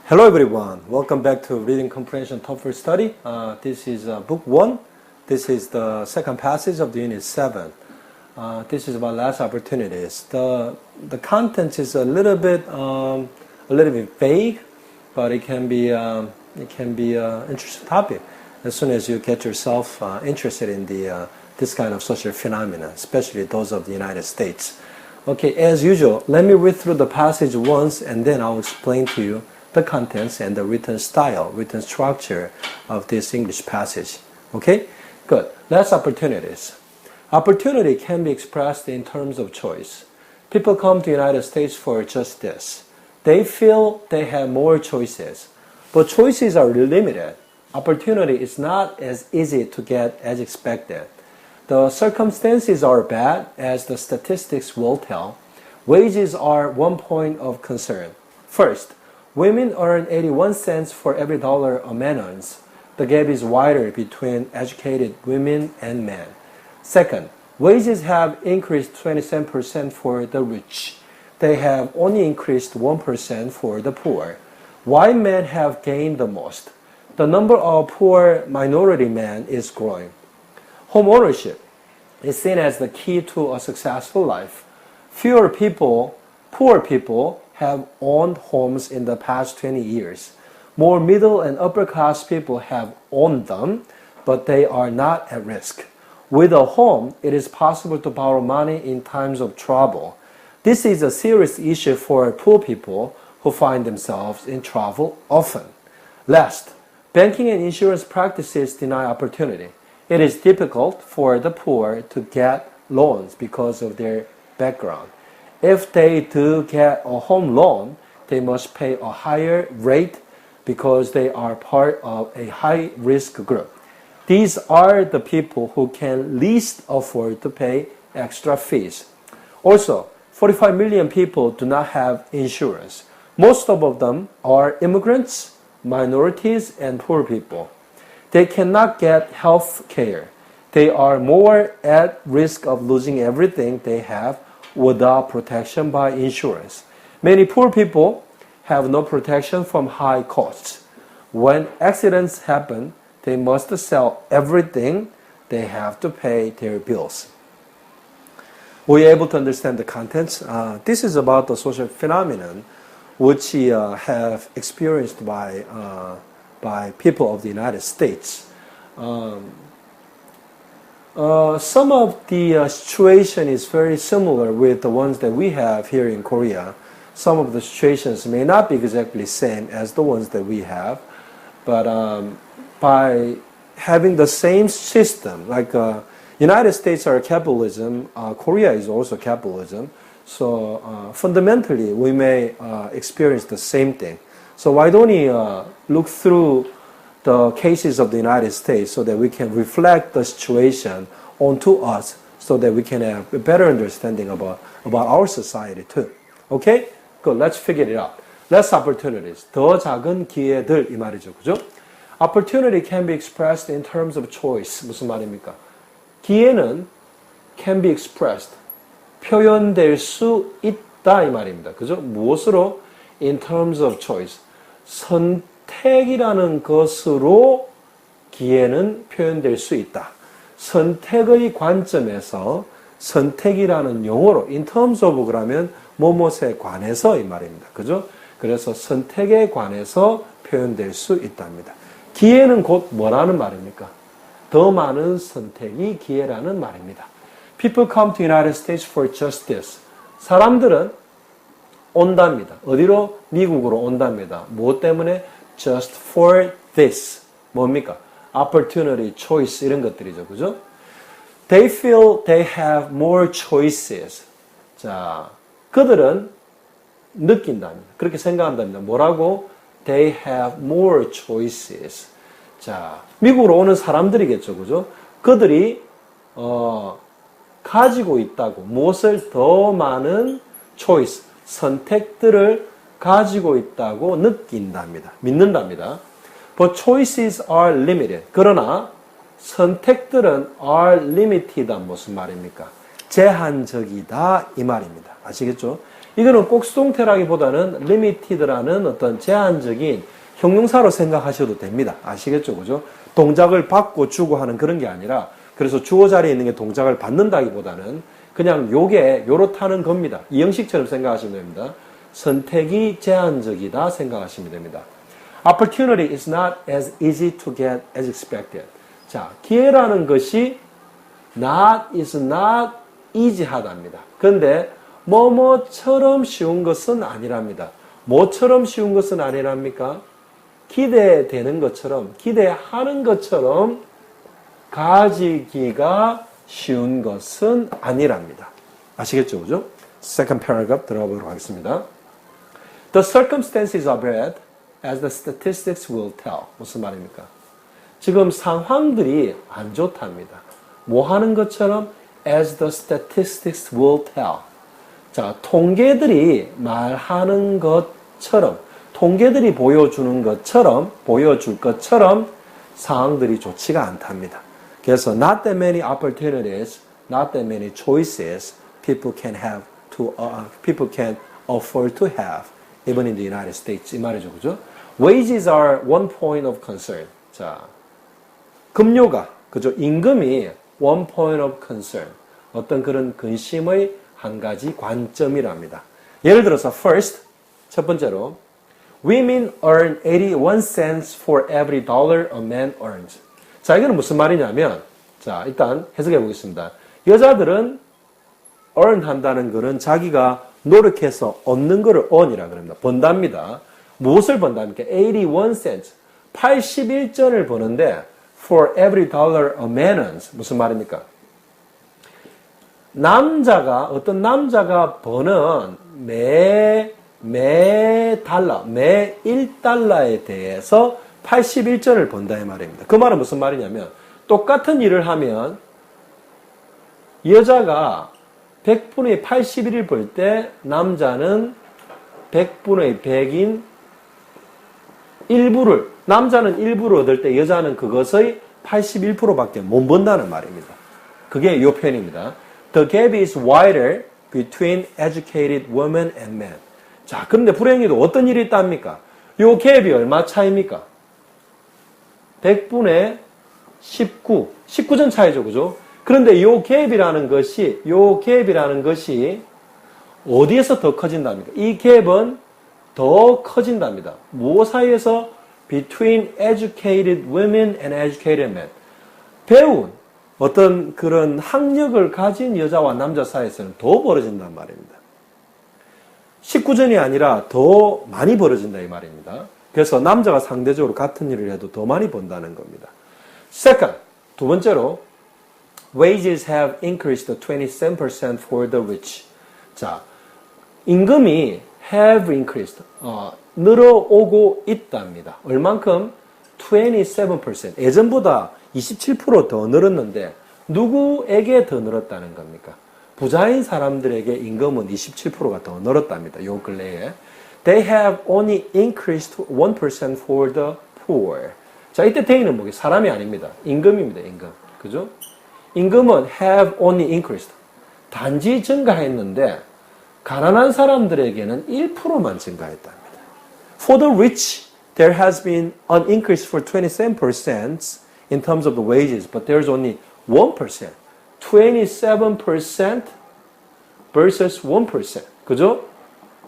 Hello everyone, welcome back to Reading Comprehension TOEFL Study. This is Book 1. This is the second passage of the Unit 7. This is about last opportunities. The content is a little bit vague, but it can be an interesting topic as soon as you get yourself interested in this kind of social phenomena, especially those of the United States. Okay, as usual, let me read through the passage once and then I'll explain to you the contents and the written style, written structure of this English passage. Okay? Good. Last opportunities. Opportunity can be expressed in terms of choice. People come to the United States for just this. They feel they have more choices, but choices are limited. Opportunity is not as easy to get as expected. The circumstances are bad, as the statistics will tell. Wages are one point of concern. First, women earn 81 cents for every dollar a man earns. The gap is wider between educated women and men. Second, wages have increased 27% for the rich. They have only increased 1% for the poor. White men have gained the most. The number of poor minority men is growing. Home ownership is seen as the key to a successful life. Poor people, have owned homes in the past 20 years. More middle and upper class people have owned them, but they are not at risk. With a home, it is possible to borrow money in times of trouble. This is a serious issue for poor people who find themselves in trouble often. Last, banking and insurance practices deny opportunity. It is difficult for the poor to get loans because of their background. If they do get a home loan, they must pay a higher rate because they are part of a high-risk group. These are the people who can least afford to pay extra fees. Also, 45 million people do not have insurance. Most of them are immigrants, minorities, and poor people. They cannot get health care. They are more at risk of losing everything they have without protection by insurance. Many poor people have no protection from high costs. When accidents happen, they must sell everything. They have to pay their bills. Were you able to understand the contents? This is about the social phenomenon which have experienced by people of the United States. Some of the situation is very similar with the ones that we have here in Korea. Some of the situations may not be exactly the same as the ones that we have, but by having the same system, like United States are capitalism, Korea is also capitalism, so fundamentally we may experience the same thing. So why don't we look through the cases of the United States so that we can reflect the situation onto us so that we can have a better understanding about our society too. Okay? Good. Let's figure it out. Less opportunities. 더 작은 기회들 이 말이죠. 그죠? Opportunity can be expressed in terms of choice. 무슨 말입니까? 기회는 can be expressed. 표현될 수 있다 이 말입니다. 그죠? 무엇으로? In terms of choice. 선택이라는 것으로 기회는 표현될 수 있다. 선택의 관점에서 선택이라는 용어로 in terms of 그러면 뭐뭐에 관해서 이 말입니다. 그죠? 그래서 선택에 관해서 표현될 수 있답니다. 기회는 곧 뭐라는 말입니까? 더 많은 선택이 기회라는 말입니다. People come to United States for just this. 사람들은 온답니다. 어디로? 미국으로 온답니다. 무엇 때문에? Just for this. 뭡니까? Opportunity, choice 이런 것들이죠. 그죠? They feel they have more choices. 자, 그들은 느낀답니다. 그렇게 생각한답니다. 뭐라고? They have more choices. 자, 미국으로 오는 사람들이겠죠. 그죠? 그들이 가지고 있다고. 무엇을 더 많은 choice, 선택들을 가지고 있다고 느낀답니다. 믿는답니다. But choices are limited. 그러나 선택들은 are limited다 무슨 말입니까? 제한적이다 이 말입니다. 아시겠죠? 이거는 꼭 수동태라기보다는 limited라는 어떤 제한적인 형용사로 생각하셔도 됩니다. 아시겠죠? 그죠? 동작을 받고 주고 하는 그런 게 아니라, 그래서 주어 자리에 있는 게 동작을 받는다기보다는 그냥 요게 요렇다는 겁니다. 이 형식처럼 생각하시면 됩니다. 선택이 제한적이다 생각하시면 됩니다. Opportunity is not as easy to get as expected. 자, 기회라는 것이 is not easy하답니다. 그런데 뭐뭐처럼 쉬운 것은 아니랍니다. 뭐처럼 쉬운 것은 아니랍니까? 기대되는 것처럼, 기대하는 것처럼 가지기가 쉬운 것은 아니랍니다. 아시겠죠? 그죠? Second paragraph 들어가 보도록 하겠습니다. The circumstances are bad as the statistics will tell. 무슨 말입니까? 지금 상황들이 안 좋답니다. 뭐 하는 것처럼? As the statistics will tell. 자, 통계들이 말하는 것처럼, 통계들이 보여줄 것처럼 상황들이 좋지가 않답니다. 그래서 not that many opportunities, not that many choices people can afford to have, even in the United States. 이 말이죠, 그죠? Wages are one point of concern. 자, 급료가, 그죠? 임금이 one point of concern. 어떤 그런 근심의 한 가지 관점이랍니다. 예를 들어서 first, 첫 번째로 women earn 81 cents for every dollar a man earns. 자, 이거는 무슨 말이냐면, 자, 일단 해석해 보겠습니다. 여자들은 earn 한다는 것은 자기가 노력해서 얻는 것을 earn이라 그럽니다. 번답니다. 무엇을 번답니까? 81 cents. 81전을 버는데 for every dollar a man earns. 무슨 말입니까? 어떤 남자가 버는 매 1달러에 대해서 81전을 번다 이 말입니다. 그 말은 무슨 말이냐면 똑같은 일을 하면 여자가 100분의 81을 벌 때 남자는 100분의 100인 남자는 일부를 얻을 때 여자는 그것의 81%밖에 못 번다는 말입니다. 그게 이 표현입니다. The gap is wider between educated women and men. 자, 그런데 불행히도 어떤 일이 있답니까? 이 갭이 얼마 차이입니까? 100분의 19전 차이죠, 그죠? 그런데 이 갭이라는 것이 어디에서 더 커진답니까? 이 갭은 더 커진답니다. 무엇 사이에서? Between educated women and educated men. 배운 어떤 그런 학력을 가진 여자와 남자 사이에서는 더 벌어진단 말입니다. 19전이 아니라 더 많이 벌어진다 이 말입니다. 그래서 남자가 상대적으로 같은 일을 해도 더 많이 번다는 겁니다. Second, 두 번째로 wages have increased 27% for the rich. 자, 임금이 have increased, 늘어오고 있답니다. 얼만큼? 27%. 예전보다 27% 더 늘었는데 누구에게 더 늘었다는 겁니까? 부자인 사람들에게 임금은 27%가 더 늘었답니다. 요 근래에. They have only increased 1% for the poor. 자, 이때 they는 뭐게? 사람이 아닙니다. 임금입니다. 임금. 그죠? 임금은 have only increased. 단지 증가했는데 가난한 사람들에게는 1%만 증가했답니다. For the rich, there has been an increase for 27% in terms of the wages, but there's only 1%. 27% versus 1%. 그죠?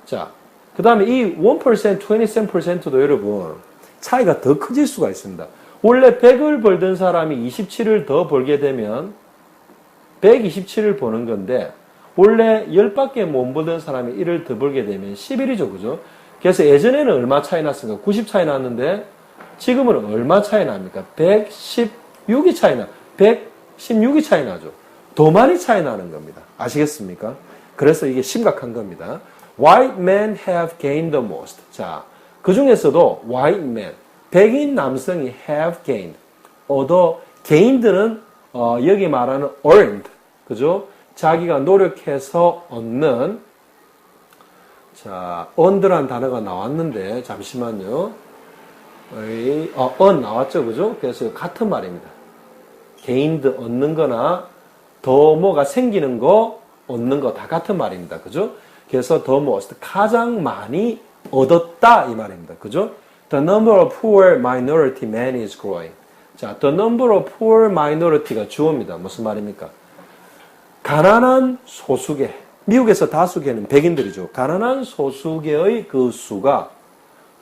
자, 그 다음에 이 1%, 27%도 여러분, 차이가 더 커질 수가 있습니다. 원래 100을 벌던 사람이 27을 더 벌게 되면 127을 버는 건데, 원래 10밖에 못 벌던 사람이 1을 더 벌게 되면 11이죠. 그죠? 그래서 예전에는 얼마 차이 났습니까? 90 차이 났는데, 지금은 얼마 차이 납니까? 116이 차이 나. 116이 차이 나죠. 더 많이 차이 나는 겁니다. 아시겠습니까? 그래서 이게 심각한 겁니다. White men have gained the most. 자, 그 중에서도 white men, 백인 남성이 have gained. gained는 여기 말하는 earned. 그죠? 자기가 노력해서 얻는, 자, earned란 단어가 나왔는데, 잠시만요. earn 나왔죠, 그죠? 그래서 같은 말입니다. gained 얻는 거나 더 뭐가 생기는 거, 얻는 거 다 같은 말입니다. 그죠? 그래서 the most, 가장 많이 얻었다 이 말입니다. 그죠? The number of poor minority men is growing. 자, the number of poor minority가 주어입니다. 무슨 말입니까? 가난한 소수계. 미국에서 다수계는 백인들이죠. 가난한 소수계의 그 수가,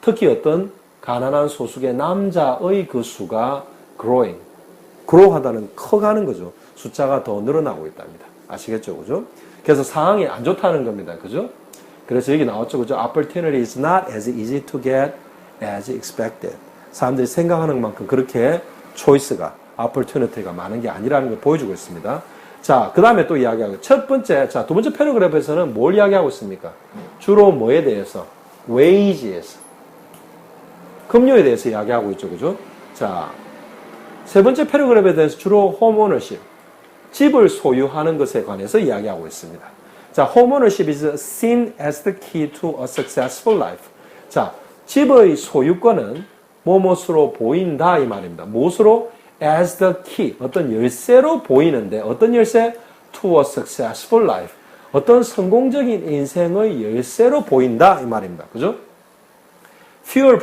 특히 어떤 가난한 소수계 남자의 그 수가 growing. grow하다는 커가는 거죠. 숫자가 더 늘어나고 있답니다. 아시겠죠? 그죠? 그래서 상황이 안 좋다는 겁니다. 그죠? 그래서 여기 나왔죠. 그죠? Opportunity is not as easy to get as expected. 사람들이 생각하는 만큼 그렇게 초이스가, opportunity가 많은 게 아니라는 걸 보여주고 있습니다. 자, 그 다음에 또 이야기하고, 첫 번째, 자, 두 번째 패러그래프에서는 뭘 이야기하고 있습니까? 주로 뭐에 대해서? wage에서. 급료에 대해서 이야기하고 있죠. 그죠? 자, 세 번째 패러그래프에 대해서 주로 home ownership, 집을 소유하는 것에 관해서 이야기하고 있습니다. 자, home ownership is seen as the key to a successful life. 자, 집의 소유권은 무엇으로 보인다 이 말입니다. 무엇으로? As the key, 어떤 열쇠로 보이는데, 어떤 열쇠? To a successful life. 어떤 성공적인 인생의 열쇠로 보인다 이 말입니다. 그죠? Fewer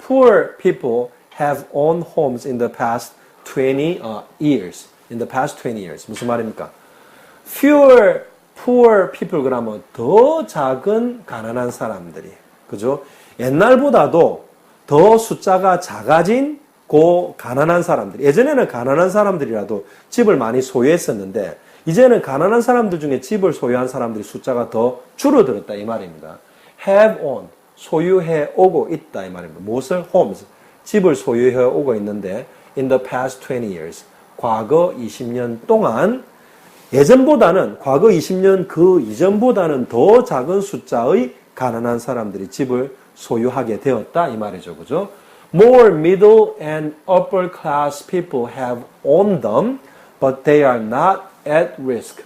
poor people have owned homes in the past 20 years. In the past 20 years. 무슨 말입니까? Fewer poor people 그러면 더 작은 가난한 사람들이. 그죠? 옛날보다도 더 숫자가 작아진 고 가난한 사람들. 예전에는 가난한 사람들이라도 집을 많이 소유했었는데 이제는 가난한 사람들 중에 집을 소유한 사람들이 숫자가 더 줄어들었다 이 말입니다. have owned, 소유해 오고 있다 이 말입니다. 무엇을? homes, 집을 소유해 오고 있는데 in the past 20 years, 과거 20년 동안 예전보다는 과거 20년 그 이전보다는 더 작은 숫자의 가난한 사람들이 집을 소유하게 되었다 이 말이죠. 그죠? More middle and upper class people have owned them, but they are not at risk.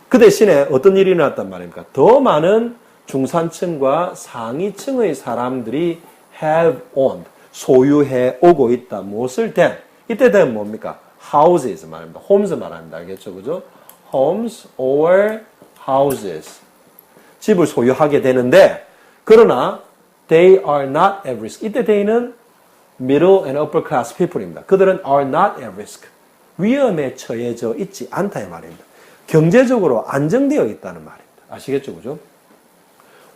그 대신에 어떤 일이 일어났단 말입니까? 더 많은 중산층과 상위층의 사람들이 have owned, 소유해 오고 있다. 무엇을 된? 이때 되면 뭡니까? houses 말합니다. homes 말합니다. 알겠죠? 그죠? homes or houses. 집을 소유하게 되는데, 그러나 they are not at risk. 이때 they는 middle and upper class people입니다. 그들은 are not at risk. 위험에 처해져 있지 않다 이 말입니다. 경제적으로 안정되어 있다는 말입니다. 아시겠죠? 그죠?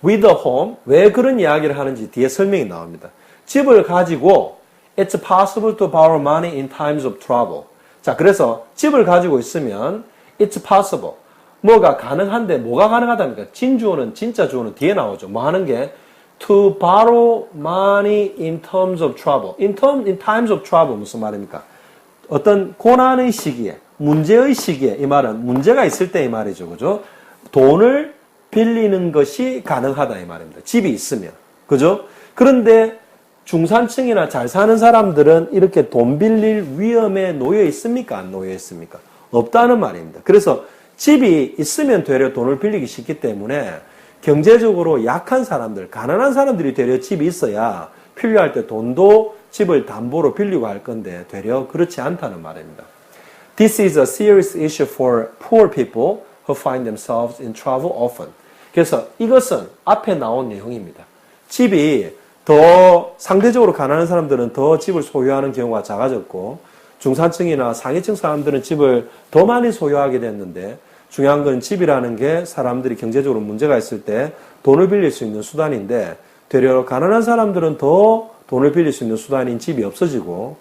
with a home, 왜 그런 이야기를 하는지 뒤에 설명이 나옵니다. 집을 가지고 it's possible to borrow money in times of trouble. 자, 그래서 집을 가지고 있으면 it's possible. 뭐가 가능한데 뭐가 가능하답니까? 진주어는 진짜 주어는 뒤에 나오죠. 뭐 하는 게 to borrow money in terms of trouble. in times of trouble 무슨 말입니까? 어떤 고난의 시기에, 문제의 시기에, 이 말은 문제가 있을 때 이 말이죠. 그죠? 돈을 빌리는 것이 가능하다 이 말입니다. 집이 있으면. 그죠? 그런데 중산층이나 잘 사는 사람들은 이렇게 돈 빌릴 위험에 놓여 있습니까? 안 놓여 있습니까? 없다는 말입니다. 그래서 집이 있으면 되려 돈을 빌리기 쉽기 때문에 경제적으로 약한 사람들, 가난한 사람들이 되려 집이 있어야 필요할 때 돈도 집을 담보로 빌리고 할 건데 되려 그렇지 않다는 말입니다. This is a serious issue for poor people who find themselves in trouble often. 그래서 이것은 앞에 나온 내용입니다. 집이 더 상대적으로 가난한 사람들은 더 집을 소유하는 경우가 작아졌고 중산층이나 상위층 사람들은 집을 더 많이 소유하게 됐는데 중요한 건 집이라는 게 사람들이 경제적으로 문제가 있을 때 돈을 빌릴 수 있는 수단인데 되려 가난한 사람들은 더 돈을 빌릴 수 있는 수단인 집이 없어지고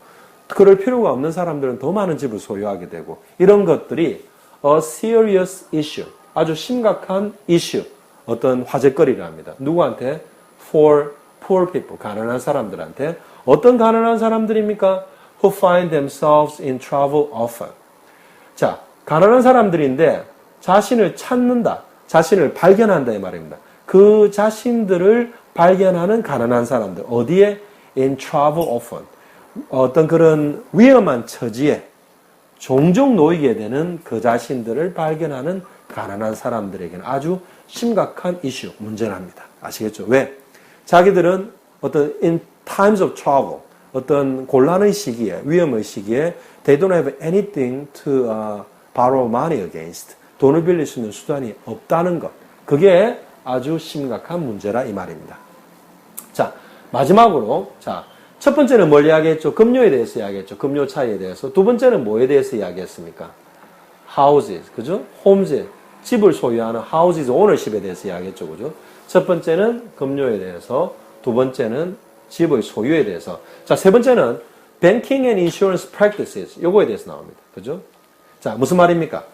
그럴 필요가 없는 사람들은 더 많은 집을 소유하게 되고 이런 것들이 a serious issue, 아주 심각한 issue, 어떤 화제거리랍니다. 누구한테? For poor people, 가난한 사람들한테. 어떤 가난한 사람들입니까? Who find themselves in trouble often. 자, 가난한 사람들인데 자신을 찾는다, 자신을 발견한다 이 말입니다. 그 자신들을 발견하는 가난한 사람들. 어디에? In trouble often. 어떤 그런 위험한 처지에 종종 놓이게 되는 그 자신들을 발견하는 가난한 사람들에게는 아주 심각한 이슈, 문제랍니다. 아시겠죠? 왜? 자기들은 어떤 in times of trouble, 어떤 곤란의 시기에, 위험의 시기에 they don't have anything to borrow money against. 돈을 빌릴 수 있는 수단이 없다는 것. 그게 아주 심각한 문제라 이 말입니다. 자, 마지막으로, 자, 첫 번째는 뭘 이야기했죠? 급료에 대해서 이야기했죠. 급료 차이에 대해서. 두 번째는 뭐에 대해서 이야기했습니까? houses, 그죠? homes, 집을 소유하는 houses ownership에 대해서 이야기했죠. 그죠? 첫 번째는 급료에 대해서, 두 번째는 집의 소유에 대해서. 자, 세 번째는 banking and insurance practices. 요거에 대해서 나옵니다. 그죠? 자, 무슨 말입니까?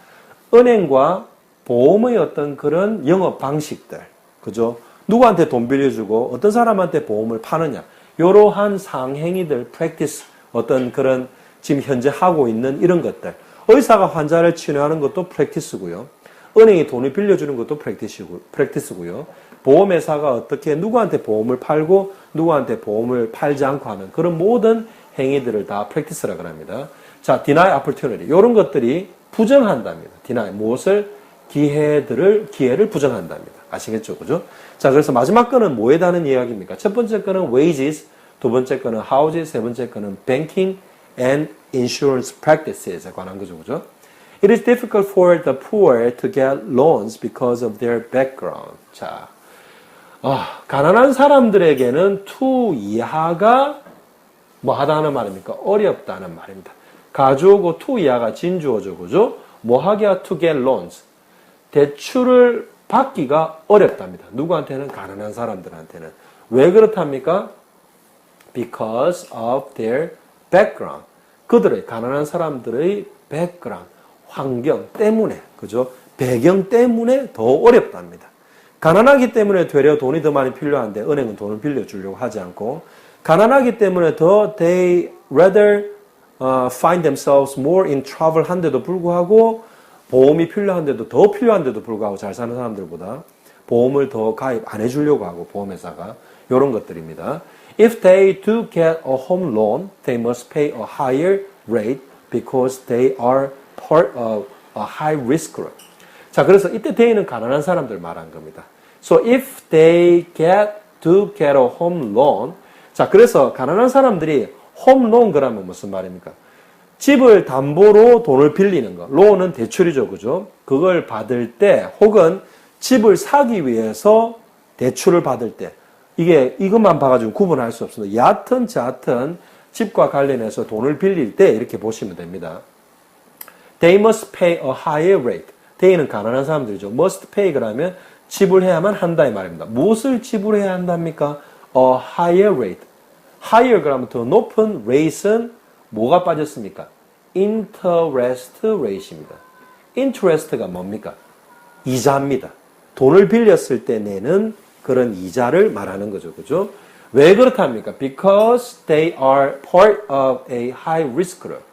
은행과 보험의 어떤 그런 영업 방식들. 그죠? 누구한테 돈 빌려주고 어떤 사람한테 보험을 파느냐. 이러한 상행위들, practice, 어떤 그런 지금 현재 하고 있는 이런 것들. 의사가 환자를 치료하는 것도 practice고요. 은행이 돈을 빌려주는 것도 practice고요. 보험회사가 어떻게 누구한테 보험을 팔고 누구한테 보험을 팔지 않고 하는 그런 모든 행위들을 다 practice라고 합니다. 자, deny opportunity. 이런 것들이 부정한답니다. deny. 무엇을? 기회를 부정한답니다. 아시겠죠? 그죠? 자, 그래서 마지막 거는 뭐에 대한 이야기입니까? 첫 번째 거는 wages, 두 번째 거는 houses, 세 번째 거는 banking and insurance practices에 관한 거죠. 그죠? It is difficult for the poor to get loans because of their background. 자, 가난한 사람들에게는 투 이하가 뭐 하다는 말입니까? 어렵다는 말입니다. 가주어고 투 이하가 진주어죠. 그죠? 뭐 하기야 to get loans. 대출을 받기가 어렵답니다. 누구한테는? 가난한 사람들한테는. 왜 그렇답니까? Because of their background. 그들의, 가난한 사람들의 background, 환경 때문에, 그죠? 배경 때문에 더 어렵답니다. 가난하기 때문에 되려 돈이 더 많이 필요한데 은행은 돈을 빌려주려고 하지 않고, 가난하기 때문에 더 they rather find themselves more in trouble 한데도 불구하고 보험이 필요한데도 더 필요한데도 불구하고 잘 사는 사람들보다 보험을 더 가입 안 해주려고 하고 보험회사가 이런 것들입니다. If they do get a home loan, they must pay a higher rate because they are part of a high risk group. 자, 그래서 이때 they는 가난한 사람들 말한 겁니다. So if they do get a home loan, 자, 그래서 가난한 사람들이 home loan 그러면 무슨 말입니까? 집을 담보로 돈을 빌리는 거. 로은은 대출이죠. 그죠? 그걸 받을 때 혹은 집을 사기 위해서 대출을 받을 때 이것만 봐가지고 구분할 수 없습니다. 얕은 얕은 집과 관련해서 돈을 빌릴 때 이렇게 보시면 됩니다. They must pay a higher rate. they는 가난한 사람들이죠. must pay 그러면 지불해야만 한다 이 말입니다. 무엇을 지불해야 한답니까? A higher rate. higher 그러면 더 높은 rate은 뭐가 빠졌습니까? interest rate입니다. interest가 뭡니까? 이자입니다. 돈을 빌렸을 때 내는 그런 이자를 말하는 거죠. 그죠? 왜 그렇답니까? Because they are part of a high risk group.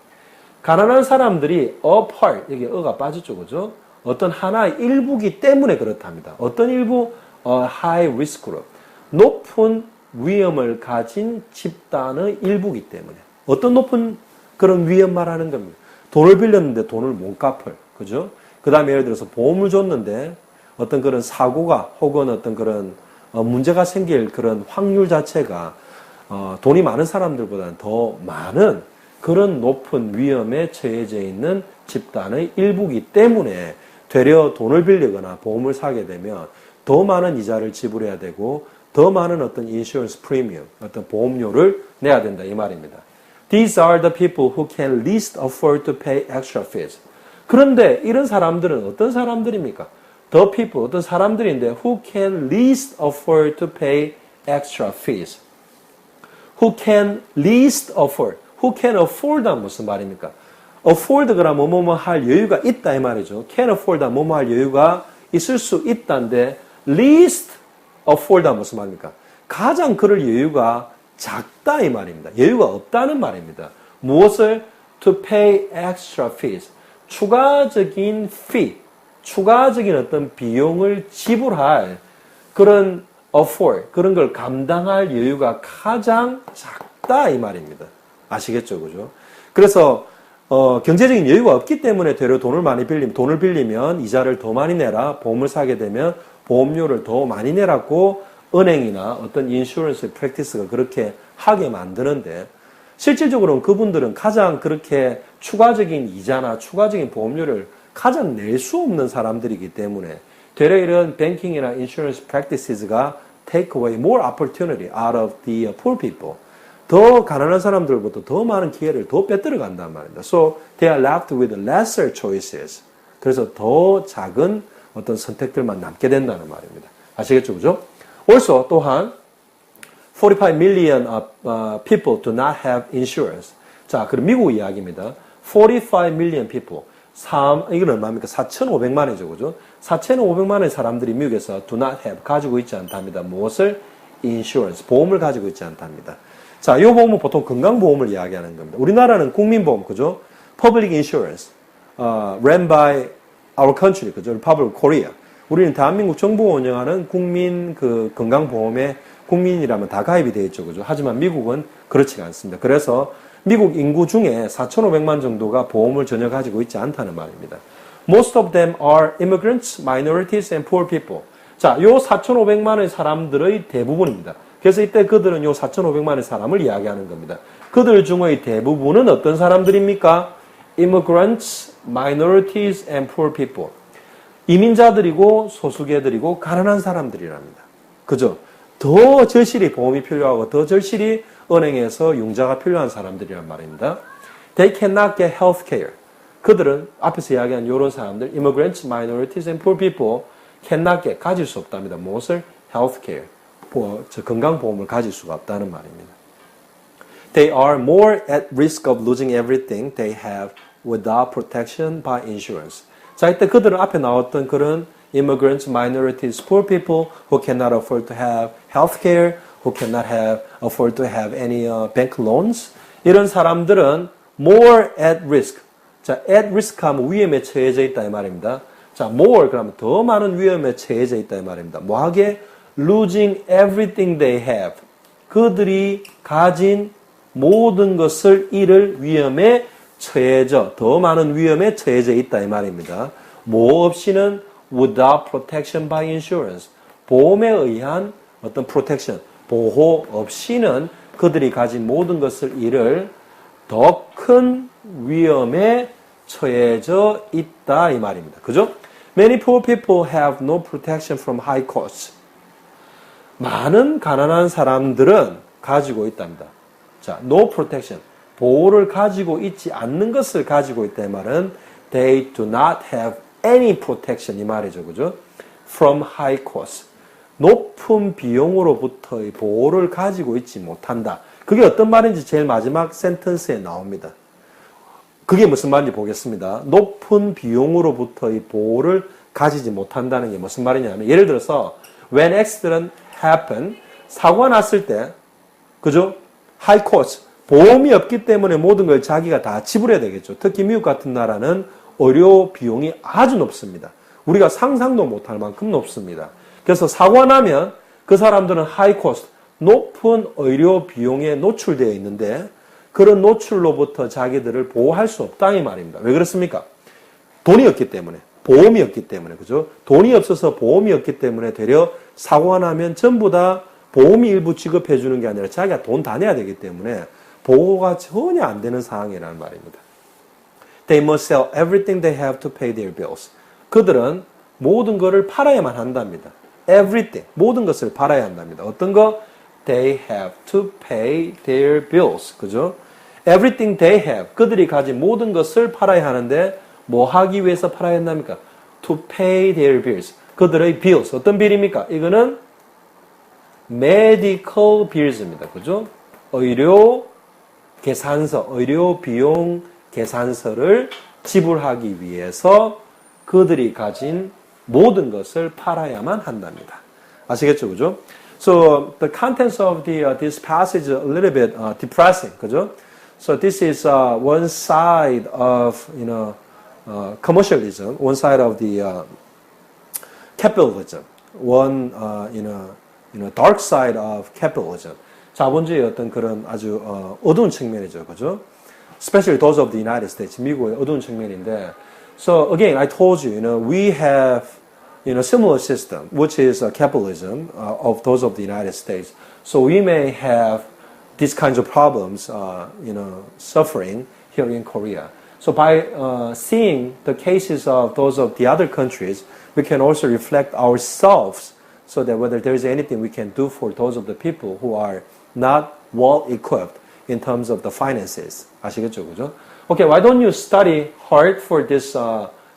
가난한 사람들이 a part, 여기 어가 빠졌죠. 그죠? 어떤 하나의 일부기 때문에 그렇답니다. 어떤 일부? a high risk group. 높은 위험을 가진 집단의 일부기 때문에. 어떤 높은 그런 위험 말하는 겁니다. 돈을 빌렸는데 돈을 못 갚을. 그죠? 그 다음에 예를 들어서 보험을 줬는데 어떤 그런 사고가 혹은 어떤 그런 문제가 생길 그런 확률 자체가 돈이 많은 사람들보다는 더 많은 그런 높은 위험에 처해져 있는 집단의 일부기 때문에 되려 돈을 빌리거나 보험을 사게 되면 더 많은 이자를 지불해야 되고 더 많은 어떤 인슈런스 프리미엄, 어떤 보험료를 내야 된다 이 말입니다. These are the people who can least afford to pay extra fees. 그런데 이런 사람들은 어떤 사람들입니까? The people, 어떤 사람들인데 who can least afford to pay extra fees. Who can least afford. Who can afford은 무슨 말입니까? afford 그러면 뭐뭐 할 여유가 있다 이 말이죠. can afford은 뭐뭐 할 여유가 있을 수 있다인데 least afford은 무슨 말입니까? 가장 그럴 여유가 작다 이 말입니다. 여유가 없다는 말입니다. 무엇을? To pay extra fees. 추가적인 fee, 추가적인 어떤 비용을 지불할 그런 afford, 그런 걸 감당할 여유가 가장 작다 이 말입니다. 아시겠죠? 그죠? 그래서 경제적인 여유가 없기 때문에 되려 돈을 빌리면 이자를 더 많이 내라, 보험을 사게 되면 보험료를 더 많이 내라고 은행이나 어떤 인슈런스 프랙티스가 그렇게 하게 만드는데 실질적으로는 그분들은 가장 그렇게 추가적인 이자나 추가적인 보험료를 가장 낼 수 없는 사람들이기 때문에 되려 이런 뱅킹이나 insurance practices가 take away more opportunity out of the poor people. 더 가난한 사람들보다 더 많은 기회를 더 빼들어 간단 말입니다. So they are left with lesser choices. 그래서 더 작은 어떤 선택들만 남게 된다는 말입니다. 아시겠죠, 그죠? Also 또한 45 million people do not have insurance. 자, 그럼 미국 이야기입니다. 45 million people. 이건 얼마입니까? 4,500만이죠, 그죠? 4,500만의 사람들이 미국에서 do not have, 가지고 있지 않답니다. 무엇을? insurance, 보험을 가지고 있지 않답니다. 자, 이 보험은 보통 건강보험을 이야기하는 겁니다. 우리나라는 국민보험, 그죠? public insurance, ran by our country, 그죠? Republic of Korea. 우리는 대한민국 정부가 운영하는 국민 그 건강보험에 국민이라면 다 가입이 되어 있죠, 그죠? 하지만 미국은 그렇지가 않습니다. 그래서 미국 인구 중에 4,500만 정도가 보험을 전혀 가지고 있지 않다는 말입니다. Most of them are immigrants, minorities, and poor people. 자, 요 4,500만의 사람들의 대부분입니다. 그래서 이때 그들은 요 4,500만의 사람을 이야기하는 겁니다. 그들 중의 대부분은 어떤 사람들입니까? Immigrants, minorities, and poor people. 이민자들이고 소수계들이고 가난한 사람들이랍니다. 그죠? 더 절실히 보험이 필요하고 더 절실히 은행에서 융자가 필요한 사람들이란 말입니다. They cannot get health care. 그들은 앞에서 이야기한 이런 사람들, immigrants, minorities, and poor people cannot get, 가질 수 없답니다. 무엇을? health care. 건강보험을 가질 수가 없다는 말입니다. They are more at risk of losing everything they have without protection by insurance. 자, 이때 그들은 앞에 나왔던 그런 immigrants, minorities, poor people who cannot afford to have health care, who cannot afford to have any bank loans. 이런 사람들은 more at risk. 자, at risk 하면 위험에 처해져 있다 이 말입니다. 자, more 그러면 더 많은 위험에 처해져 있다 이 말입니다. 뭐하게? losing everything they have. 그들이 가진 모든 것을 잃을 위험에 처해져, 더 많은 위험에 처해져 있다 이 말입니다. 뭐 없이는 without protection by insurance. 보험에 의한 어떤 protection, 보호 없이는 그들이 가진 모든 것을 잃을 더 큰 위험에 처해져 있다 이 말입니다. 그죠? Many poor people have no protection from high costs. 많은 가난한 사람들은 가지고 있답니다. 자, no protection. 보호를 가지고 있지 않는 것을 가지고 있다 이 말은 they do not have any protection 이 말이죠. 그죠? from high costs. 높은 비용으로부터의 보호를 가지고 있지 못한다. 그게 어떤 말인지 제일 마지막 센텐스에 나옵니다. 그게 무슨 말인지 보겠습니다. 높은 비용으로부터의 보호를 가지지 못한다는 게 무슨 말이냐면 예를 들어서 when accident happen 사고가 났을 때 그죠? high cost 보험이 없기 때문에 모든 걸 자기가 다 지불해야 되겠죠. 특히 미국 같은 나라는 의료 비용이 아주 높습니다. 우리가 상상도 못할 만큼 높습니다. 그래서 사고가 나면 그 사람들은 high cost 높은 의료 비용에 노출되어 있는데 그런 노출로부터 자기들을 보호할 수 없다 이 말입니다. 왜 그렇습니까? 돈이 없기 때문에, 보험이 없기 때문에, 그죠? 돈이 없어서 보험이 없기 때문에 되려 사고가 나면 전부 다 보험이 일부 지급해 주는 게 아니라 자기가 돈 다 내야 되기 때문에 보호가 전혀 안 되는 상황이라는 말입니다. They must sell everything they have to pay their bills. 그들은 모든 것을 팔아야만 한답니다. Everything, 모든 것을 팔아야 한답니다. 어떤 거? They have to pay their bills. 그죠? Everything they have. 그들이 가진 모든 것을 팔아야 하는데 뭐 하기 위해서 팔아야 한답니까? To pay their bills. 그들의 bills. 어떤 빌입니까? 이거는 medical bills입니다. 그죠? 의료 계산서, 의료 비용 계산서를 지불하기 위해서 그들이 가진 모든 것을 팔아야만 한답니다. 아시겠죠? 그죠? So the contents of this passage are a little bit depressing. 그죠? So this is one side of commercialism, one side of the capitalism, one dark side of capitalism. 자본주의의 어떤 그런 아주 어두운 측면이죠, 그죠? Especially those of the United States, 미국의 어두운 측면인데. So again, I told you, we have similar system, which is capitalism of those of the United States. So we may have these kinds of problems, suffering here in Korea. So by seeing the cases of those of the other countries, we can also reflect ourselves so that whether there is anything we can do for those of the people who are not well equipped in terms of the finances. 아시겠죠, 그죠? Okay, why don't you study hard for this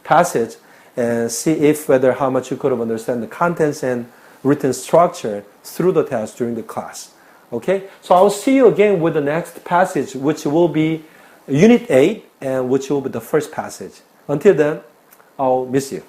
passage and see if whether how much you could have understand the contents and written structure through the test during the class. Okay, so I'll see you again with the next passage, which will be Unit 8 and which will be the first passage. Until then, I'll miss you.